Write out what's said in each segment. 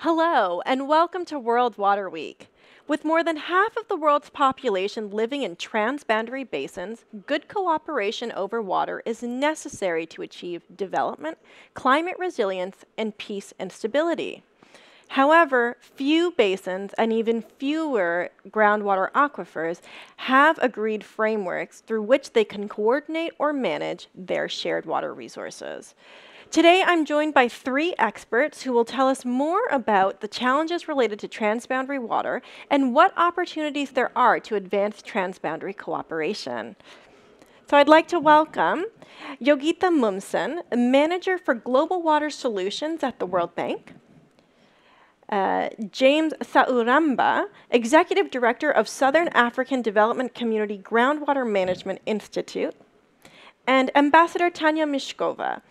Hello, and welcome to World Water Week. With more than half of the world's population living in transboundary basins, good cooperation over water is necessary to achieve development, climate resilience, and peace and stability. However, few basins and even fewer groundwater aquifers have agreed frameworks through which they can coordinate or manage their shared water resources. Today, I'm joined by three experts who will tell us more about the challenges related to transboundary water and what opportunities there are to advance transboundary cooperation. So I'd like to welcome Yogita Mumsen, Manager for Global Water Solutions at the World Bank, James Sauramba, Executive Director of Southern African Development Community Groundwater Management Institute, and Ambassador Tanya Mishkova,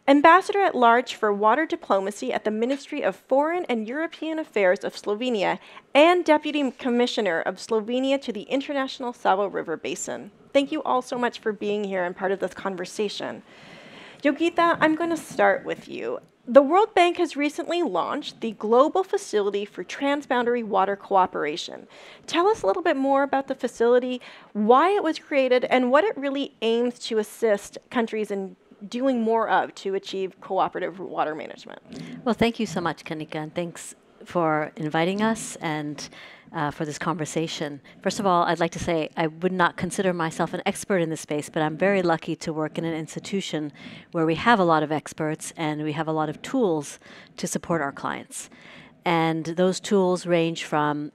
Ambassador at Large for Water Diplomacy at the Ministry of Foreign and European Affairs of Slovenia and Deputy Commissioner of Slovenia to the International Savo River Basin. Thank you all so much for being here and part of this conversation. Yogita, I'm going to start with you. The World Bank has recently launched the Global Facility for Transboundary Water Cooperation. Tell us a little bit more about the facility, why it was created, and what it really aims to assist countries in doing more of to achieve cooperative water management. Well, thank you so much, Kanika, and thanks for inviting us and for this conversation. First of all, I'd like to say I would not consider myself an expert in this space, but I'm very lucky to work in an institution where we have a lot of experts and we have a lot of tools to support our clients. And those tools range from,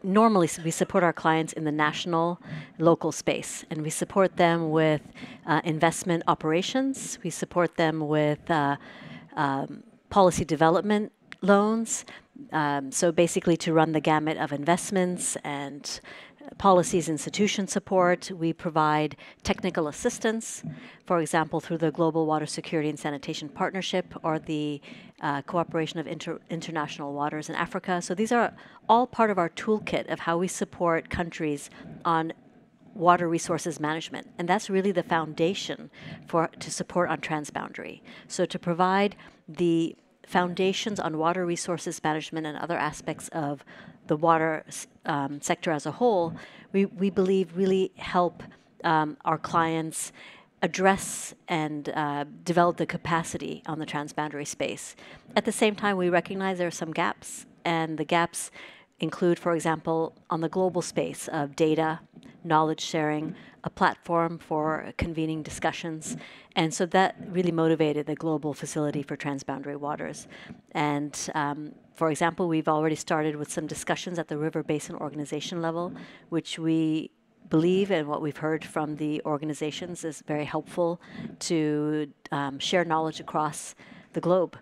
normally we support our clients in the national, local space, and we support them with investment operations, we support them with policy development loans, so basically to run the gamut of investments and policies, institution support. We provide technical assistance, for example, through the Global Water Security and Sanitation Partnership or the Cooperation of International Waters in Africa. So these are all part of our toolkit of how we support countries on water resources management. And that's really the foundation to support on transboundary. So to provide the foundations on water resources management and other aspects of the water sector as a whole, we believe really help our clients address and develop the capacity on the transboundary space. At the same time, we recognize there are some gaps, and the gaps include, for example, on the global space of data, knowledge sharing, a platform for convening discussions. And so that really motivated the Global Facility for Transboundary Waters. And for example, we've already started with some discussions at the River Basin Organization level, which we believe, and what we've heard from the organizations, is very helpful to share knowledge across the globe.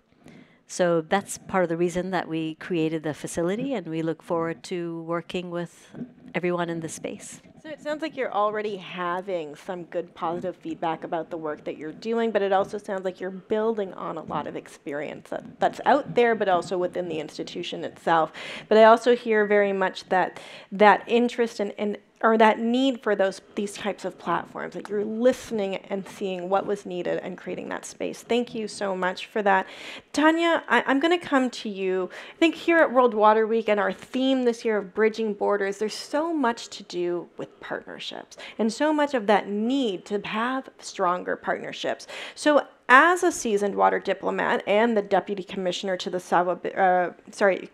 So that's part of the reason that we created the facility, and we look forward to working with everyone in this space. So it sounds like you're already having some good positive feedback about the work that you're doing, but it also sounds like you're building on a lot of experience that's out there, but also within the institution itself. But I also hear very much that interest in or that need for these types of platforms, that you're listening and seeing what was needed and creating that space. Thank you so much for that. Tanya, I'm going to come to you. I think here at World Water Week and our theme this year of bridging borders, there's so much to do with partnerships and so much of that need to have stronger partnerships. So as a seasoned water diplomat and the Deputy Commissioner to the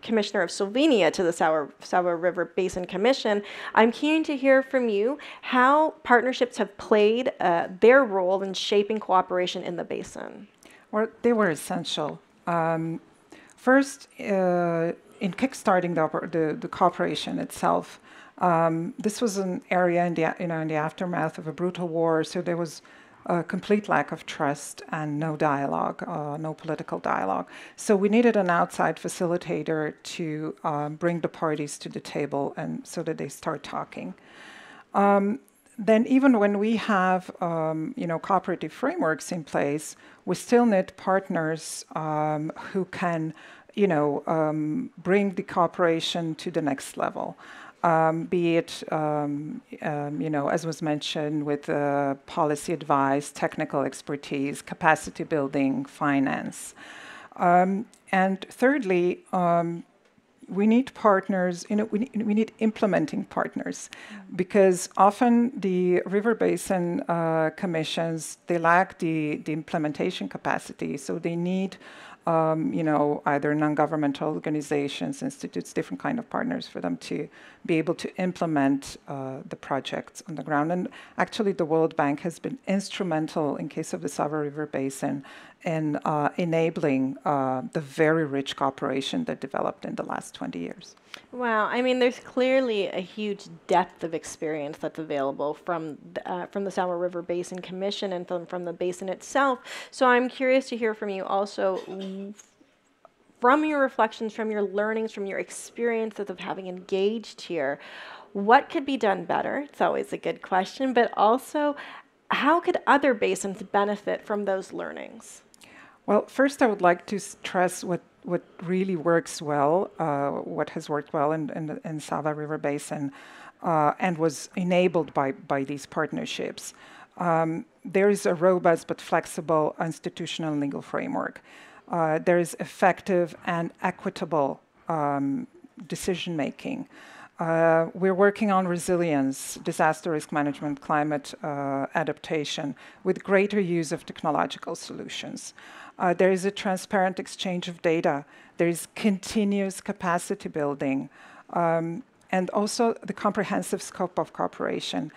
Commissioner of Slovenia to the Savo River Basin Commission, I'm keen to hear from you how partnerships have played their role in shaping cooperation in the basin. Well, they were essential. First, in kickstarting the cooperation itself, this was an area in the aftermath of a brutal war, so there was a complete lack of trust and no dialogue, no political dialogue. So we needed an outside facilitator to bring the parties to the table and so that they start talking. Then even when we have cooperative frameworks in place, we still need partners who can bring the cooperation to the next level. Be it, as was mentioned, with policy advice, technical expertise, capacity building, finance. And thirdly, we need partners, we need implementing partners, because often the river basin commissions, they lack the implementation capacity, so they need either non-governmental organizations, institutes, different kind of partners for them to be able to implement the projects on the ground. And actually, the World Bank has been instrumental in case of the Sava River Basin in enabling the very rich cooperation that developed in the last 20 years. Wow, I mean, there's clearly a huge depth of experience that's available from the Sava River Basin Commission and from the basin itself. So I'm curious to hear from you also, from your reflections, from your learnings, from your experiences of having engaged here, what could be done better? It's always a good question, but also, how could other basins benefit from those learnings? Well, first I would like to stress what really works well, what has worked well in Sava River Basin and was enabled by these partnerships. There is a robust but flexible institutional and legal framework. There is effective and equitable decision-making. We're working on resilience, disaster risk management, climate adaptation, with greater use of technological solutions. There is a transparent exchange of data. There is continuous capacity building, and also the comprehensive scope of cooperation.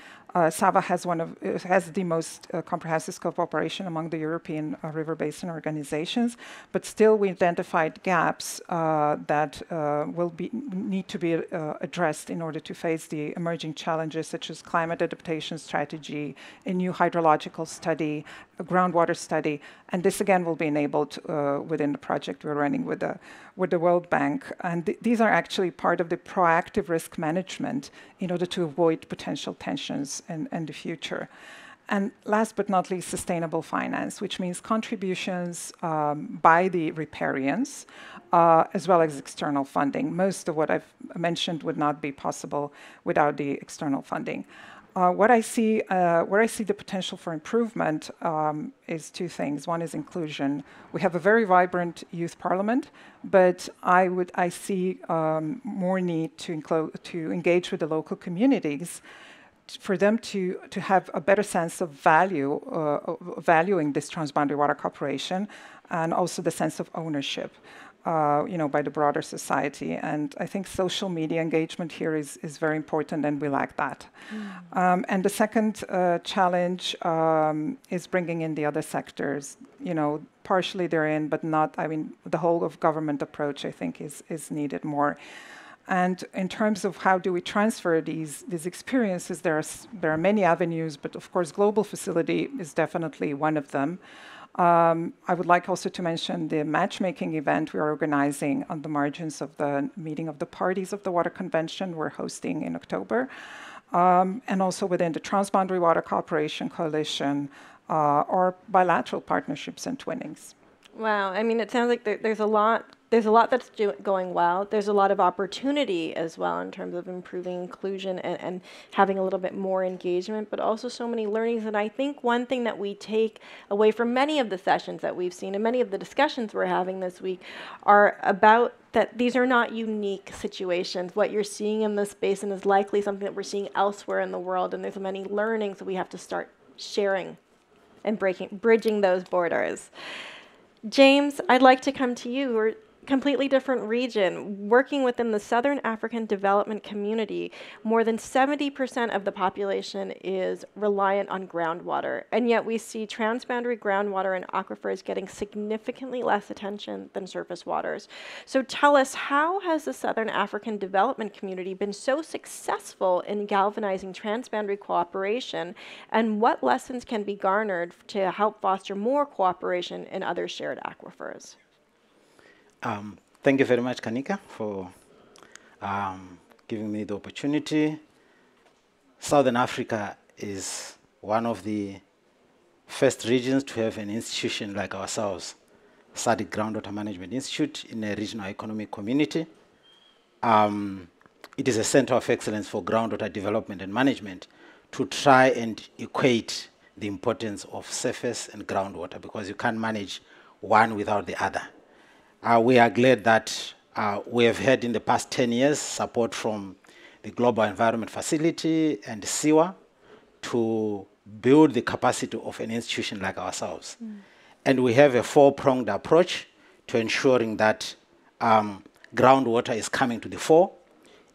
Sava has the most comprehensive scope of operation among the European river basin organizations, but still we identified gaps that need to be addressed in order to face the emerging challenges such as climate adaptation strategy, a new hydrological study, a groundwater study, and this again will be enabled within the project we're running with the World Bank. And these are actually part of the proactive risk management in order to avoid potential tensions in the future. And last but not least, sustainable finance, which means contributions by the riparians, as well as external funding. Most of what I've mentioned would not be possible without the external funding. Where I see the potential for improvement is two things. One is inclusion. We have a very vibrant youth parliament, but I see more need to engage with the local communities, for them to have a better sense of valuing this transboundary water cooperation, and also the sense of ownership, by the broader society. And I think social media engagement here is very important, and we lack that. And the second challenge is bringing in the other sectors. Partially they're in, but not. I mean, the whole of government approach, I think, is needed more. And in terms of how do we transfer these experiences, there are many avenues, but of course, global facility is definitely one of them. I would like also to mention the matchmaking event we are organizing on the margins of the meeting of the parties of the Water Convention we're hosting in October, and also within the Transboundary Water Cooperation Coalition, or bilateral partnerships and twinnings. Wow, I mean, it sounds like there's a lot that's going well. There's a lot of opportunity as well in terms of improving inclusion and having a little bit more engagement, but also so many learnings. And I think one thing that we take away from many of the sessions that we've seen and many of the discussions we're having this week are about that these are not unique situations. What you're seeing in this basin is likely something that we're seeing elsewhere in the world, and there's many learnings that we have to start sharing and bridging those borders. James, I'd like to come to you. We're a completely different region. Working within the Southern African Development Community, more than 70% of the population is reliant on groundwater, and yet we see transboundary groundwater and aquifers getting significantly less attention than surface waters. So tell us, how has the Southern African Development Community been so successful in galvanizing transboundary cooperation, and what lessons can be garnered to help foster more cooperation in other shared aquifers? Thank you very much, Kanika, for giving me the opportunity. Southern Africa is one of the first regions to have an institution like ourselves, SADC Groundwater Management Institute, in a regional economic community. It is a center of excellence for groundwater development and management to try and equate the importance of surface and groundwater, because you can't manage one without the other. we are glad that we have had in the past 10 years support from the Global Environment Facility and SIWA to build the capacity of an institution like ourselves. And we have a four-pronged approach to ensuring that groundwater is coming to the fore,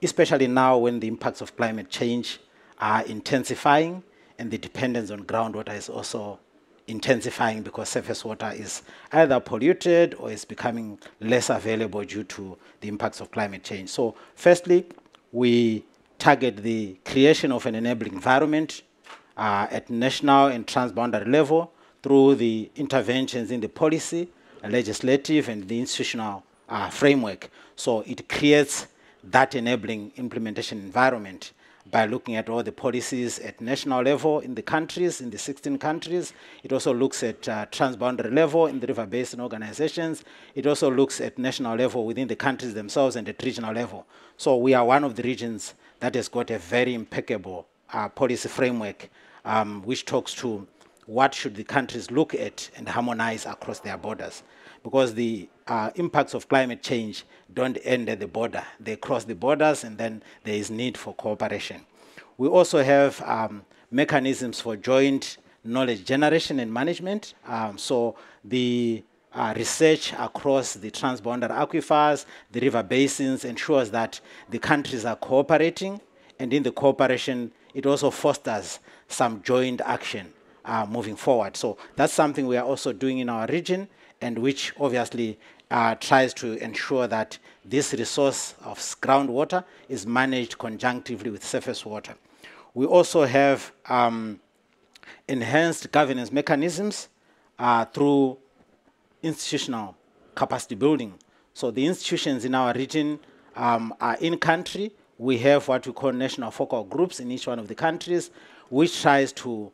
especially now when the impacts of climate change are intensifying and the dependence on groundwater is also intensifying because surface water is either polluted or is becoming less available due to the impacts of climate change. So firstly, we target the creation of an enabling environment at national and transboundary level through the interventions in the policy, legislative, and the institutional framework. So it creates that enabling implementation environment by looking at all the policies at national level in the countries, in the 16 countries. It also looks at transboundary level in the river basin organizations. It also looks at national level within the countries themselves and at regional level. So we are one of the regions that has got a very impeccable policy framework which talks to what should the countries look at and harmonize across their borders. Because the impacts of climate change don't end at the border. They cross the borders, and then there is need for cooperation. We also have mechanisms for joint knowledge generation and management. So the research across the transboundary aquifers, the river basins, ensures that the countries are cooperating, and in the cooperation, it also fosters some joint action moving forward. So that's something we are also doing in our region, and which obviously tries to ensure that this resource of groundwater is managed conjunctively with surface water. We also have enhanced governance mechanisms through institutional capacity building. So the institutions in our region are in country. We have what we call national focal groups in each one of the countries, which tries to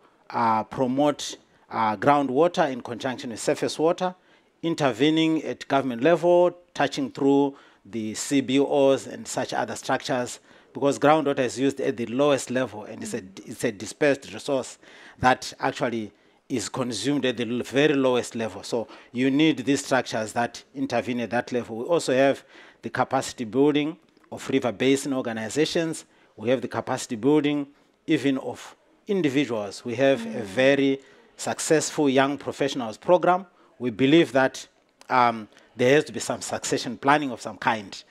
promote groundwater in conjunction with surface water, intervening at government level, touching through the CBOs and such other structures, because groundwater is used at the lowest level, and it's a dispersed resource that actually is consumed at the very lowest level. So you need these structures that intervene at that level. We also have the capacity building of river basin organizations. We have the capacity building even of individuals. We have a very successful young professionals program. We believe that there has to be some succession planning of some kind,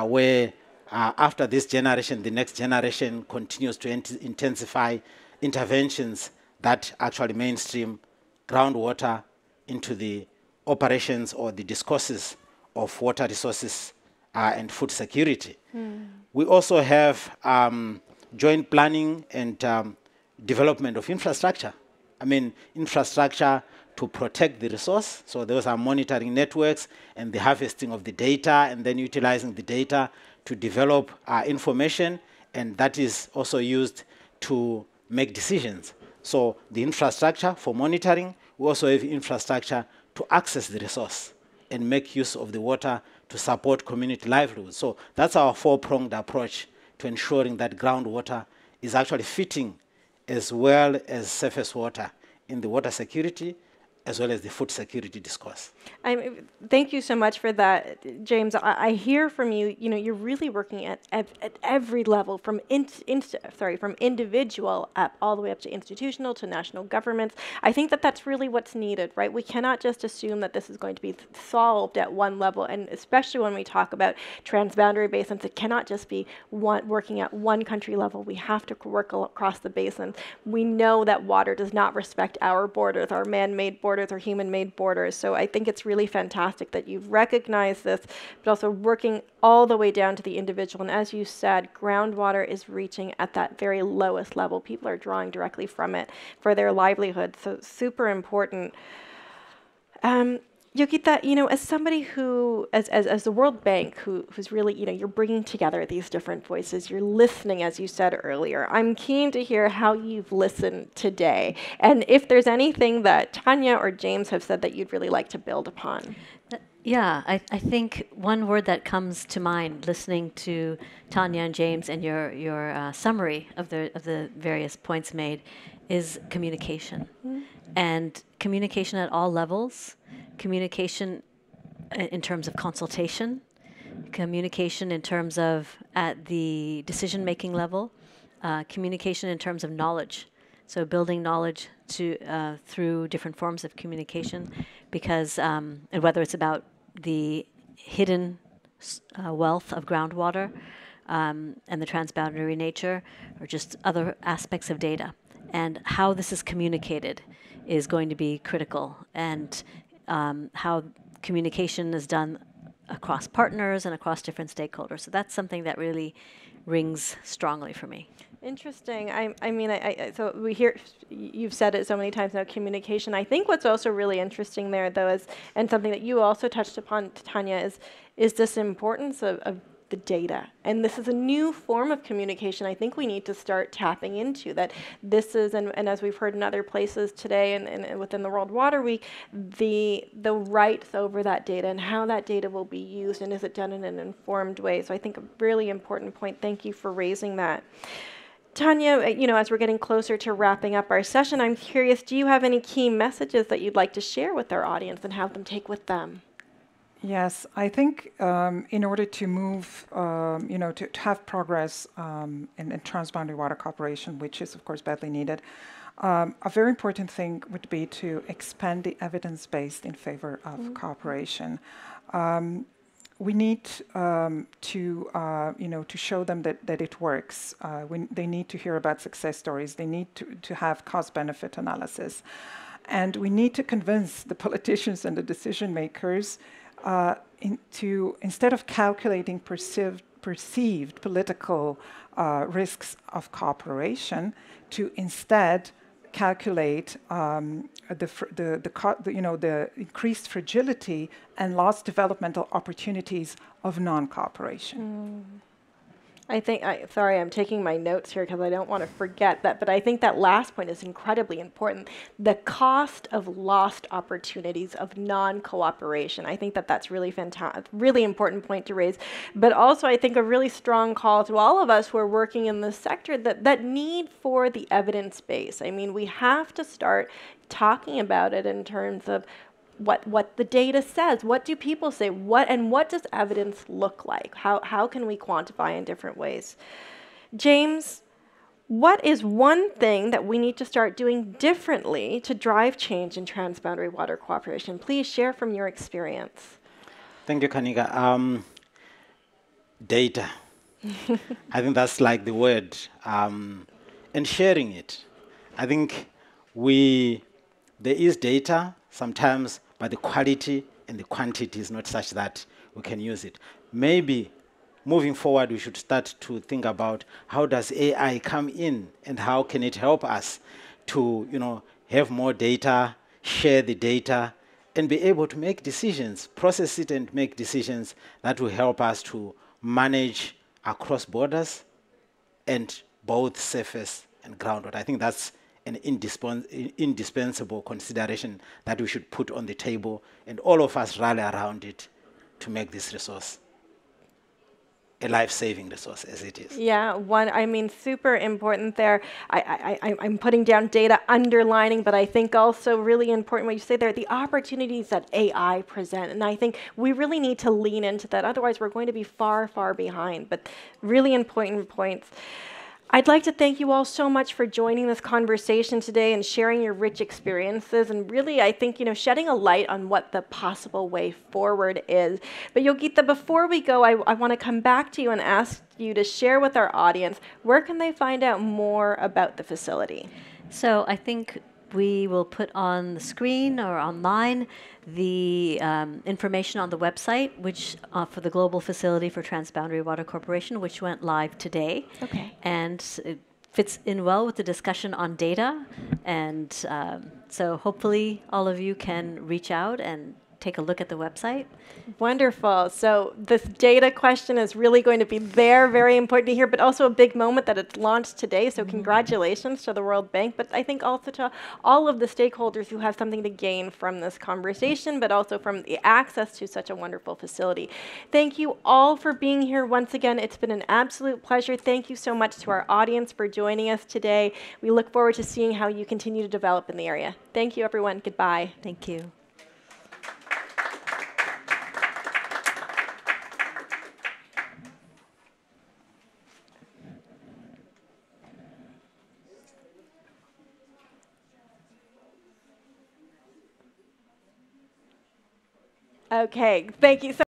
where after this generation, the next generation continues to intensify interventions that actually mainstream groundwater into the operations or the discourses of water resources and food security. We also have joint planning and development of infrastructure. I mean, infrastructure to protect the resource. So those are monitoring networks and the harvesting of the data, and then utilizing the data to develop information, and that is also used to make decisions. So the infrastructure for monitoring, we also have infrastructure to access the resource and make use of the water to support community livelihoods. So that's our four-pronged approach to ensuring that groundwater is actually fitting as well as surface water in the water security as well as the food security discourse. Thank you so much for that, James. I hear from you, you're really working at every level, from from individual up all the way up to institutional to national governments. I think that that's really what's needed, right? We cannot just assume that this is going to be solved at one level, and especially when we talk about transboundary basins, it cannot just be working at one country level. We have to work across the basin. We know that water does not respect our borders, our man-made borders, or human-made borders. So I think it's really fantastic that you've recognized this, but also working all the way down to the individual. And as you said, groundwater is reaching at that very lowest level. People are drawing directly from it for their livelihood. So super important. Yogita, as somebody who, as the World Bank, who's really, you're bringing together these different voices, you're listening, as you said earlier. I'm keen to hear how you've listened today, and if there's anything that Tanya or James have said that you'd really like to build upon. Yeah, I think one word that comes to mind listening to Tanya and James and your summary of the various points made is communication. And communication at all levels, communication in terms of consultation, communication in terms of at the decision-making level, communication in terms of knowledge. So building knowledge through different forms of communication, because and whether it's about the hidden wealth of groundwater and the transboundary nature, or just other aspects of data, and how this is communicated is going to be critical, and how communication is done across partners and across different stakeholders. So that's something that really rings strongly for me. Interesting. I mean, so we hear, you've said it so many times now, communication. I think what's also really interesting there, though, is, and something that you also touched upon, Tanya, is this importance of the data. And this is a new form of communication I think we need to start tapping into, that this is, and as we've heard in other places today and within the World Water Week, the rights over that data and how that data will be used, and is it done in an informed way. So I think a really important point. Thank you for raising that. Tanya, as we're getting closer to wrapping up our session, I'm curious, do you have any key messages that you'd like to share with our audience and have them take with them? Yes, I think in order to move, to have progress in Transboundary Water Cooperation, which is, of course, badly needed, a very important thing would be to expand the evidence base in favor of cooperation. We need to show them that it works. They need to hear about success stories. They need to have cost-benefit analysis. And we need to convince the politicians and the decision makers instead of calculating perceived political risks of cooperation, to instead calculate the increased fragility and lost developmental opportunities of non-cooperation. I think, sorry, I'm taking my notes here because I don't want to forget that, but I think that last point is incredibly important. The cost of lost opportunities of non-cooperation. I think that that's really fantastic, really important point to raise, but also I think a really strong call to all of us who are working in this sector, that need for the evidence base. I mean, we have to start talking about it in terms of what the data says. What do people say? What does evidence look like? How can we quantify in different ways? James, what is one thing that we need to start doing differently to drive change in transboundary water cooperation? Please share from your experience. Thank you, Kanika. Data. I think that's like the word. And sharing it. I think there is data sometimes, but the quality and the quantity is not such that we can use it. Maybe moving forward, we should start to think about how does AI come in and how can it help us to, have more data, share the data, and be able to make decisions, process it and make decisions that will help us to manage across borders and both surface and groundwater. I think that's an indispensable consideration that we should put on the table, and all of us rally around it to make this resource a life-saving resource as it is. Yeah, super important there. I'm putting down data, underlining, but I think also really important what you say there, the opportunities that AI present. And I think we really need to lean into that. Otherwise, we're going to be far, far behind. But really important points. I'd like to thank you all so much for joining this conversation today and sharing your rich experiences, and really, I think, shedding a light on what the possible way forward is. But Yogita, before we go, I want to come back to you and ask you to share with our audience, where can they find out more about the facility? So I think we will put on the screen or online the information on the website, which for the Global Facility for Transboundary Water Cooperation, which went live today. Okay. And it fits in well with the discussion on data. And so hopefully all of you can reach out and take a look at the website. Wonderful. So this data question is really going to be there, very important to hear, but also a big moment that it's launched today. So congratulations to the World Bank, but I think also to all of the stakeholders who have something to gain from this conversation, but also from the access to such a wonderful facility. Thank you all for being here once again. It's been an absolute pleasure. Thank you so much to our audience for joining us today. We look forward to seeing how you continue to develop in the area. Thank you, everyone. Goodbye. Thank you. Okay, thank you so